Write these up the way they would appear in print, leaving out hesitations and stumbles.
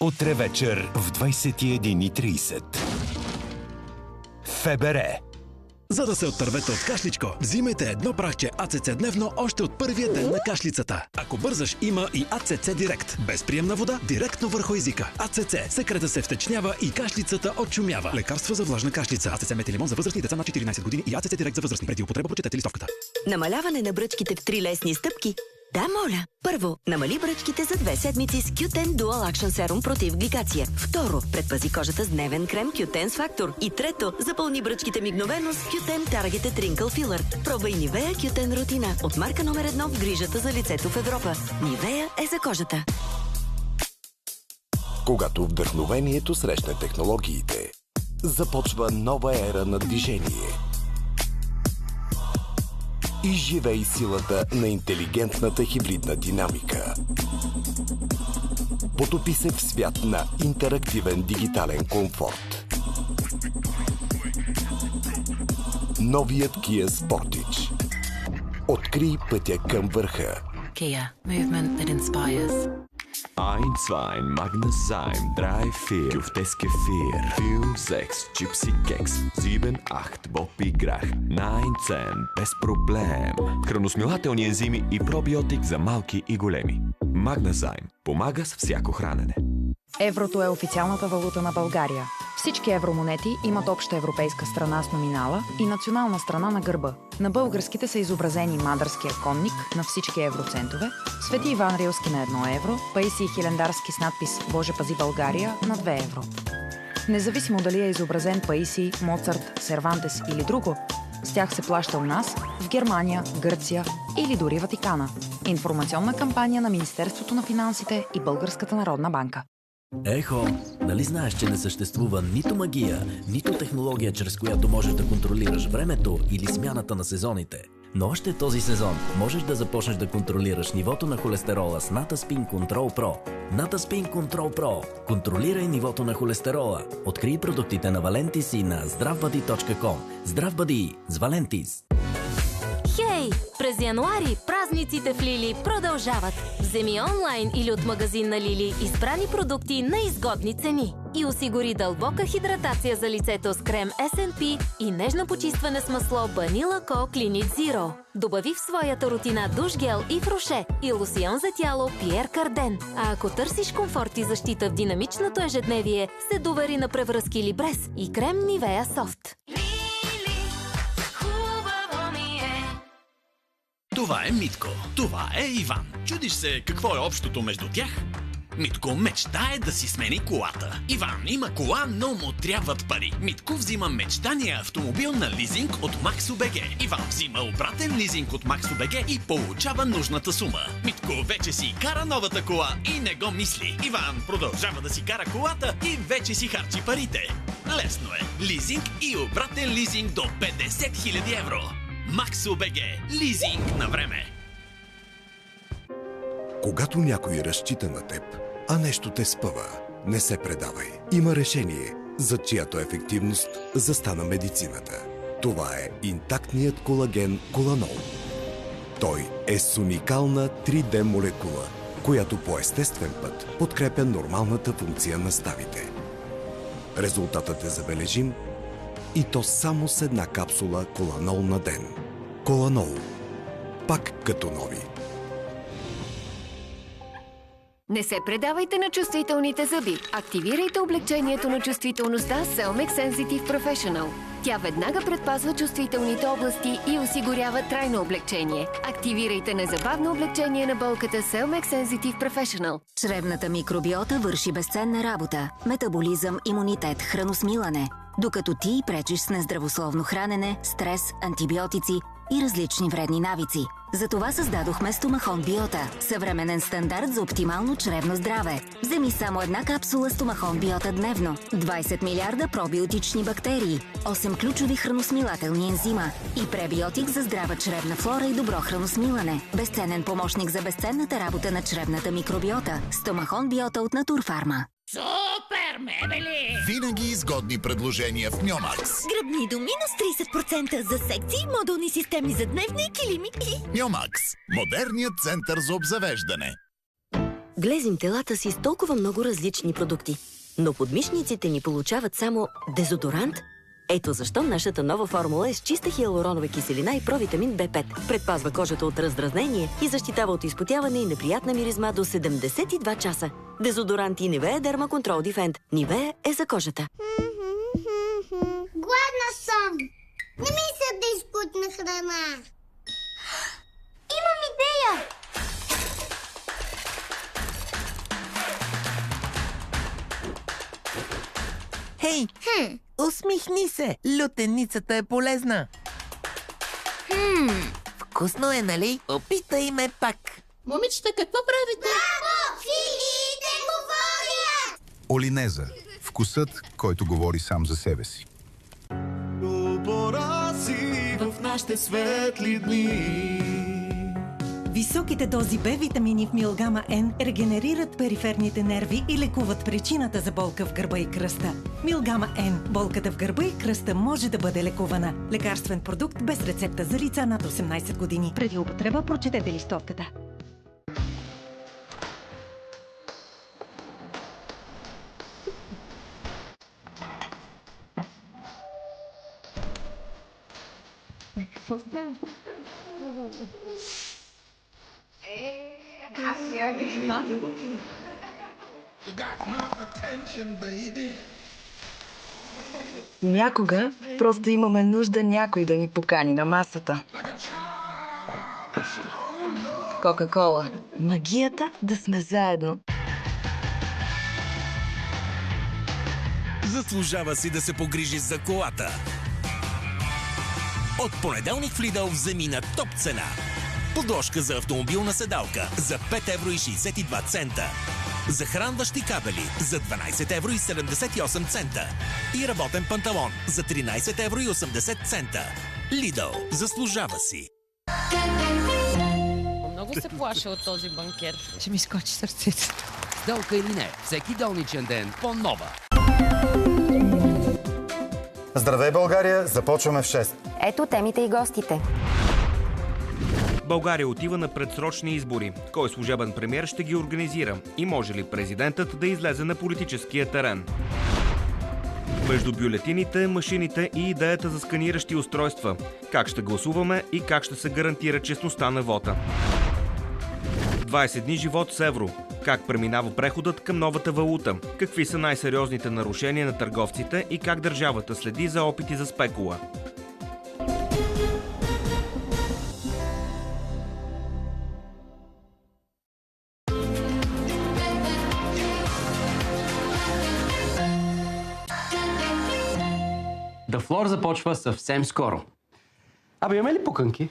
Утре вечер в 21:30. ФБР. За да се оттървете от кашличко, взимайте едно прахче АЦЦ дневно още от първия ден на кашлицата. Ако бързаш, има и АЦЦ Директ. Без приемна вода, директно върху езика. АЦЦ. Секрета се втечнява и кашлицата отшумява. Лекарство за влажна кашлица. АЦЦ Метилимон за възрастни деца на 14 години и АЦЦ Директ за възрастни. Преди употреба прочетете листовката. Намаляване на бръчките в 3 лесни стъпки? Да, моля. Първо, намали бръчките за 2 седмици с Q10 Dual Action Serum против гликация. Второ, предпази кожата с дневен крем Q10 с фактор. И трето, запълни бръчките мигновено с Q10 Targeted Wrinkle Filler. Пробвай Nivea Q10 Рутина от марка номер 1 в грижата за лицето в Европа. Nivea е за кожата. Когато вдъхновението срещне технологиите, започва нова ера на движение. Изживей силата на интелигентната хибридна динамика. Потопи се в свят на интерактивен дигитален комфорт. Новият Kia Sportage. Открий пътя към върха. Kia. Movement that inspires. 1, 2, Magnus Sein, 3, 4, Jufteske 4, 5, 6, Gypsy Keks, 7, 8, Boppi Grach, 9, 10, без проблем. Храносмилателни ензими и пробиотик за малки и големи. Магназайм помага с всяко хранене. Еврото е официалната валута на България. Всички евромонети имат обща европейска страна с номинала и национална страна на гърба. На българските са изобразени Мадърския конник на всички евроцентове, Свети Иван Рилски на 1 евро, Паисий Хилендарски с надпис Боже пази България на 2 евро. Независимо дали е изобразен Паисий, Моцарт, Сервантес или друго, с тях се плаща у нас, в Германия, Гърция или дори Ватикана. Информационна кампания на Министерството на финансите и Българската народна банка. Ехо, нали знаеш, че не съществува нито магия, нито технология, чрез която можеш да контролираш времето или смяната на сезоните? Но още този сезон можеш да започнеш да контролираш нивото на холестерола с Nataspin Control Pro. Nataspin Control Pro. Контролирай нивото на холестерола. Открий продуктите на Valentis и на zdravbody.com. Здравбади с Valentis. Хей! През януари празниците в Лили продължават. Вземи онлайн или от магазин на Лили избрани продукти на изгодни цени. И осигури дълбока хидратация за лицето с крем S&P и нежно почистване с масло Banila Co Clinic Zero. Добави в своята рутина душ гел и фроше и лосион за тяло Пиер Карден. А ако търсиш комфорт и защита в динамичното ежедневие, се довери на превръзки Либрес и крем Nivea Soft. Това е Митко. Това е Иван. Чудиш се какво е общото между тях? Митко мечтае да си смени колата. Иван има кола, но му трябват пари. Митко взима мечтания автомобил на лизинг от Maxo.bg. Иван взима обратен лизинг от Maxo.bg и получава нужната сума. Митко вече си кара новата кола и не го мисли. Иван продължава да си кара колата и вече си харчи парите. Лесно е. Лизинг и обратен лизинг до 50 000 евро. Maxo.bg. Лизинг на време. Когато някой разчита на теб, а нещо те спъва, не се предавай. Има решение, за чиято ефективност застана медицината. Това е интактният колаген Коланол. Той е с уникална 3D молекула, която по естествен път подкрепя нормалната функция на ставите. Резултатът е забележим и то само с една капсула Коланол на ден. Коланол. Пак като нови. Не се предавайте на чувствителните зъби. Активирайте облегчението на чувствителността Selmec Sensitive Professional. Тя веднага предпазва чувствителните области и осигурява трайно облегчение. Активирайте незабавно облегчение на болката Selmec Sensitive Professional. Чревната микробиота върши безценна работа. Метаболизъм, имунитет, храносмилане. Докато ти пречиш с нездравословно хранене, стрес, антибиотици и различни вредни навици. Затова създадохме Стомахон Биота. Съвременен стандарт за оптимално чревно здраве. Вземи само една капсула Стомахон Биота дневно. 20 милиарда пробиотични бактерии, 8 ключови храносмилателни ензима и пребиотик за здрава чревна флора и добро храносмилане. Безценен помощник за безценната работа на чревната микробиота. Стомахон Биота от Натурфарма. Супер, мебели! Винаги изгодни предложения в Мьомакс. Гръбни до минус 30% за секции, модулни системи за дневни килими. Мьомакс. Модерният център за обзавеждане. Глезим телата си с толкова много различни продукти. Но подмишниците ни получават само дезодорант. Ето защо нашата нова формула е с чиста хиалуронова киселина и провитамин B5. Предпазва кожата от раздразнение и защитава от изпотяване и неприятна миризма до 72 часа. Дезодорант и Nivea Derma Control Defend. Nivea е за кожата. Гладна съм! Не ми се да изкутна храна! Имам идея! Хей! Усмихни се! Лютеницата е полезна! Вкусно е, нали? Опитай ме пак! Момичета, какво правите? Браво! Филиите говорят! Олинеза. Вкусът, който говори сам за себе си. Порази в нашите светли дни. Високите дози Б-витамини в Милгама Н регенерират периферните нерви и лекуват причината за болка в гърба и кръста. Милгама Н. Болката в гърба и кръста може да бъде лекувана. Лекарствен продукт без рецепта за лица над 18 години. Преди употреба прочетете листовката. Някога просто имаме нужда някой да ни покани на масата. Кока-кола. Магията да сме заедно. Заслужава си да се погрижиш за колата. От понеделник в Lidl вземи на топ цена. Подложка за автомобилна седалка за 5,62 евро. Захранващи кабели за 12,78 евро. И работен панталон за 13,80 евро. Lidl, заслужава си. Много се плаша от този банкер. Ще ми скочи сърцето. Сделка или не, всеки долничен ден по-нова. Здравей, България! Започваме в 6. Ето темите и гостите. България отива на предсрочни избори. Кой служебен премиер ще ги организира? И може ли президентът да излезе на политическия терен? Между бюлетините, машините и идеята за сканиращи устройства. Как ще гласуваме и как ще се гарантира честността на вота? 20 дни живот с евро. Как преминава преходът към новата валута? Какви са най-сериозните нарушения на търговците и как държавата следи за опити за спекула? The Floor започва съвсем скоро. Абе, имаме ли пуканки?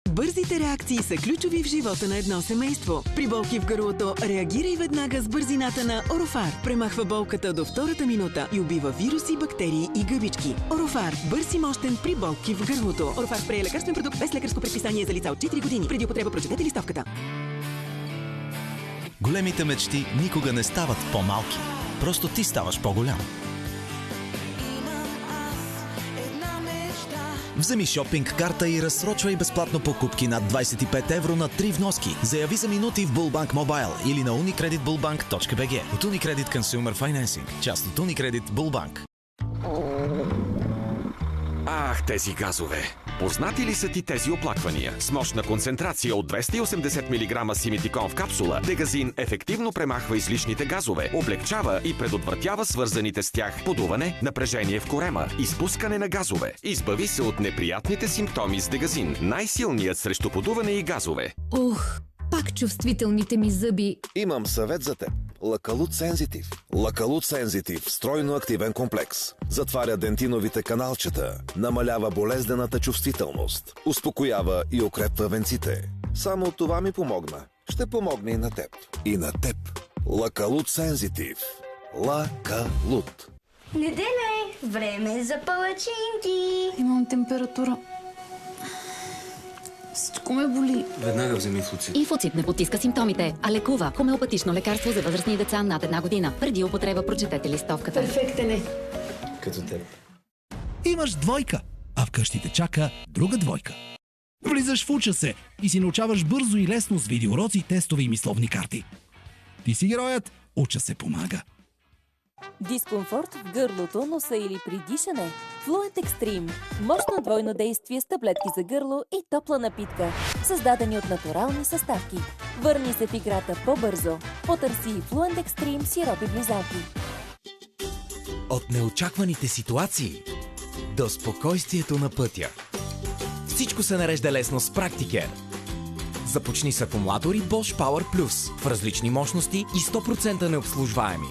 Бързите реакции са ключови в живота на едно семейство. При болки в гърлото реагирай веднага с бързината на Орофар. Премахва болката до втората минута и убива вируси, бактерии и гъбички. Орофар. Бърз и мощен при болки в гърлото. Орофар спрей е лекарствен продукт без лекарско предписание за лица от 4 години. Преди употреба прочетете листовката. Големите мечти никога не стават по-малки. Просто ти ставаш по-голям. Вземи шопинг карта и разсрочвай безплатно покупки над 25 евро на 3 вноски. Заяви за минути в Bullbank Mobile или на unicreditbullbank.bg. От Unicredit Consumer Financing. Част от Unicredit Bullbank. Ах, тези газове! Познати ли са ти тези оплаквания? С мощна концентрация от 280 мг симитикон в капсула, Дегазин ефективно премахва излишните газове, облегчава и предотвратява свързаните с тях подуване, напрежение в корема, изпускане на газове. Избави се от неприятните симптоми с Дегазин, най-силният срещу подуване и газове. Ух, пак чувствителните ми зъби. Имам съвет за теб. Лакалут Сензитив. Лакалут Сензитив – стройно активен комплекс. Затваря дентиновите каналчета, намалява болезнената чувствителност, успокоява и укрепва венците. Само това ми помогна. Ще помогне и на теб. И на теб. Лакалут Сензитив. Лакалут. Неделя е време за палачинки. Имам температура. Всичко ме боли. Веднага вземи Фуцит. И Фуцит не потиска симптомите, а лекува. Хомеопатично лекарство за възрастни деца над 1 година. Преди употреба прочетете листовката. Перфектен е. Като теб. Имаш двойка, а вкъщи те чака друга двойка. Влизаш в Уча се и си научаваш бързо и лесно с видеоуроци, тестове и мисловни карти. Ти си героят, Уча се помага. Дискомфорт в гърлото, носа или при дишане? Fluent Extreme. Мощно двойно действие с таблетки за гърло и топла напитка, създадени от натурални съставки. Върни се в играта по-бързо. Потърси Fluent Extreme сиропи близалки. От неочакваните ситуации до спокойствието на пътя. Всичко се нарежда лесно с Practicare. Започни с акумулатори Bosch Power Plus в различни мощности и 100% необслужваеми.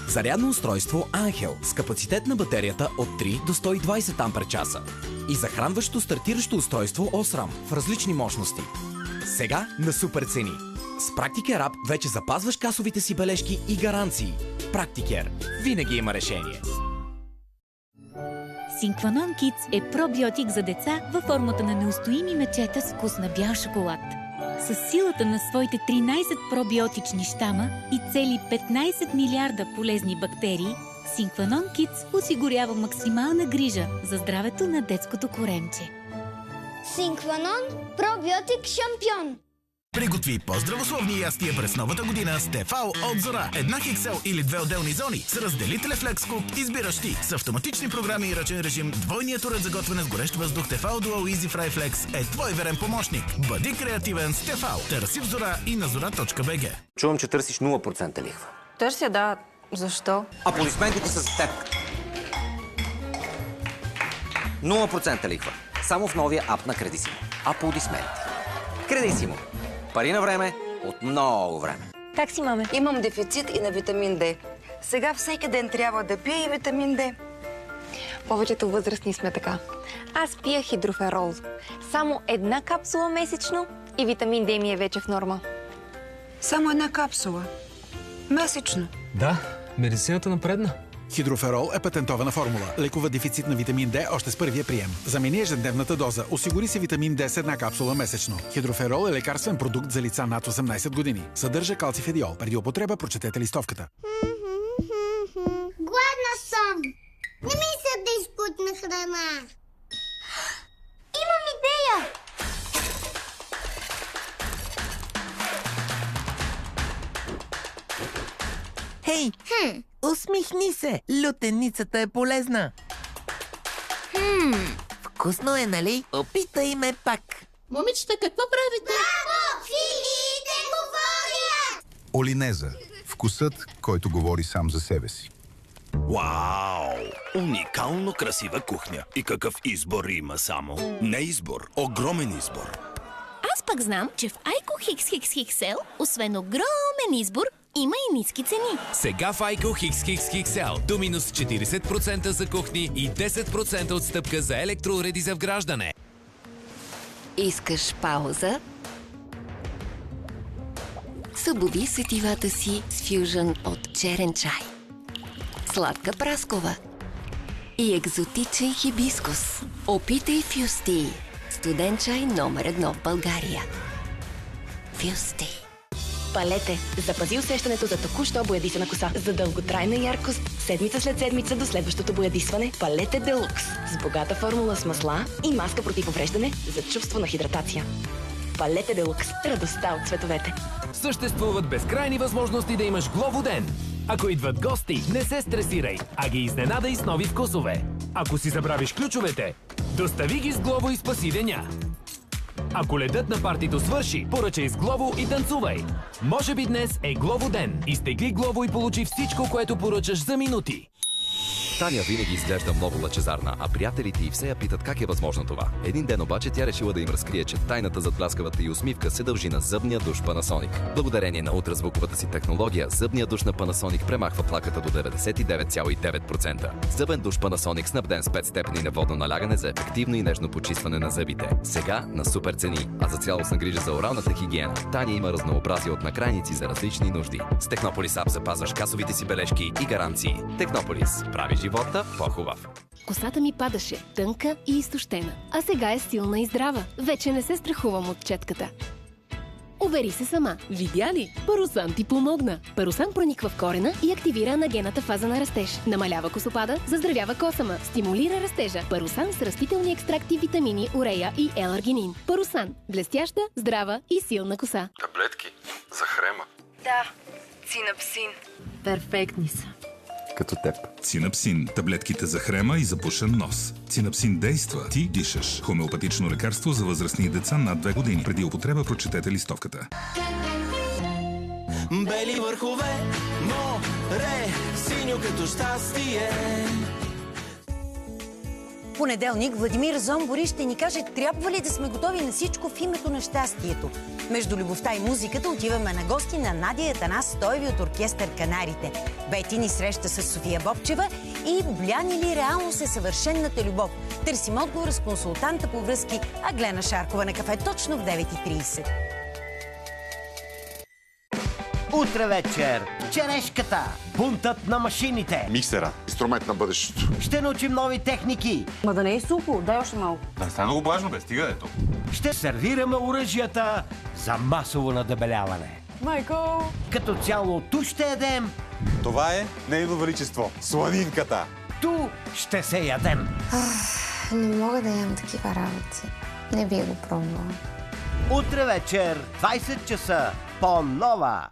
Зарядно устройство Angel с капацитет на батерията от 3 до 120 ампер-часа. И захранващо стартиращо устройство Osram в различни мощности. Сега на супер цени. С Practicare App вече запазваш касовите си бележки и гаранции. Practicare. Винаги има решение. Синкванон Kids е пробиотик за деца във формата на неустоими мечета с вкус на бял шоколад. С силата на своите 13 пробиотични щама и цели 15 милиарда полезни бактерии, Синкванон Kids осигурява максимална грижа за здравето на детското коремче. Синкванон пробиотик шампион. Приготви по-здравословни ястия през новата година с Тефал от Зора. Една хиксел или две отделни зони с разделителя FlexCook избираш ти. С автоматични програми и ръчен режим, двойният уред за готвене с горещ въздух Тефал Dual Easy Fry Flex е твой верен помощник. Бъди креативен с Тефал. Търси в Зора и на zora.bg. Чувам, че търсиш 0% лихва. Търся, да. Защо? Аплодисментите са за теб. 0% лихва. Само в новия ап на Кредисимо. Аплодисменти. Кредисимо. Пари на време от много време. Как си, маме? Имам дефицит и на витамин Д. Сега всеки ден трябва да пия и витамин Д. Повечето възрастни сме така. Аз пия хидроферол. Само една капсула месечно и витамин Д ми е вече в норма. Само една капсула? Месечно? Да, медицината напредна. Хидроферол е патентована формула. Лекува дефицит на витамин Д още с първия прием. Замени ежедневната доза. Осигури си витамин Д с една капсула месечно. Хидроферол е лекарствен продукт за лица над 18 години. Съдържа калцифедиол. Преди употреба прочетете листовката. Гладна съм. Не ми се да изкутна храна. Имам идея. Хей! Усмихни се! Лютеницата е полезна! Вкусно е, нали? Опитай ме пак! Момичета, какво правите? Браво! Филиите говорят! Олинеза. Вкусът, който говори сам за себе си. Вау! Уникално красива кухня. И какъв избор има само? Не избор, огромен избор. Аз пък знам, че в Айко XXXL, освен огромен избор, има и ниски цени. Сега в Айко XXXL до минус 40% за кухни и 10% отстъпка за електроуреди за вграждане. Искаш пауза? Събуди сетивата си с фюжън от черен чай, сладка праскова и екзотичен хибискус. Опитай Фюсти. Студен чай номер 1 в България. Фюсти. Палете. Запази усещането за току-що боядисана коса. За дълготрайна яркост, седмица след седмица до следващото боядисване. Палете Делукс. С богата формула с масла и маска против увреждане за чувство на хидратация. Палете Делукс. Радостта от цветовете. Съществуват безкрайни възможности да имаш главоден. Ако идват гости, не се стресирай, а ги изненадай с нови вкусове. Ако си забравиш ключовете, достави ги с Глово и спаси деня. Ако ледът на партито свърши, поръчай с Глово и танцувай. Може би днес е Глово ден. Изтегли Глово и получи всичко, което поръчаш за минути. Таня винаги изглежда много лъчезарна, а приятелите й все я питат как е възможно това. Един ден обаче тя решила да им разкрие, че тайната зад бляскавата й усмивка се дължи на зъбния душ Panasonic. Благодарение на ултразвуковата си технология, зъбния душ на Panasonic премахва плаката до 99,9%. Зъбен душ Panasonic, снабден с 5 степени на водно налягане за ефективно и нежно почистване на зъбите. Сега на супер цени, а за цялостна грижа за оралната хигиена, Таня има разнообразие от накрайници за различни нужди. С Технополис App запазваш касовите си бележки и гаранции. Технополис прави живота по-хубав. Косата ми падаше тънка и изтощена, а сега е силна и здрава. Вече не се страхувам от четката. Увери се сама. Видя ли? Парусан ти помогна. Парусан прониква в корена и активира анагената фаза на растеж. Намалява косопада, заздравява косама, стимулира растежа. Парусан с растителни екстракти, витамини, урея и L-аргинин. Парусан. Блестяща, здрава и силна коса. Таблетки за хрема. Да, Цинапсин. Перфектни са. Като теб. Цинапсин. Таблетките за хрема и запушен нос. Цинапсин действа. Ти дишаш. Хомеопатично лекарство за възрастни и деца над 2 години. Преди употреба прочетете листовката. Бели върхове, море, синьо като щастие. Понеделник Владимир Зомбори ще ни каже трябва ли да сме готови на всичко в името на щастието. Между любовта и музиката отиваме на гости на Надя Атанас Стоеви от оркестър Канарите. Бети ни среща с София Бобчева и влияни ли реално се съвършенната любов. Търсим отговор с консултанта по връзки Аглена Шаркова на кафе точно в 9:30. Утре вечер черешката, бунтът на машините. Миксера, инструмент на бъдещето. Ще научим нови техники. Ма да не е сухо, дай още малко. Да стане много влажно, бе, стига ето. Ще сервираме оръжията за масово надебеляване. Майко! Като цяло ту ще ядем. Това е нейно величество. Сланинката. Ту ще се ядем. Не мога да ям такива работи. Не би го пробвала. Утре вечер, 20 часа, по Нова.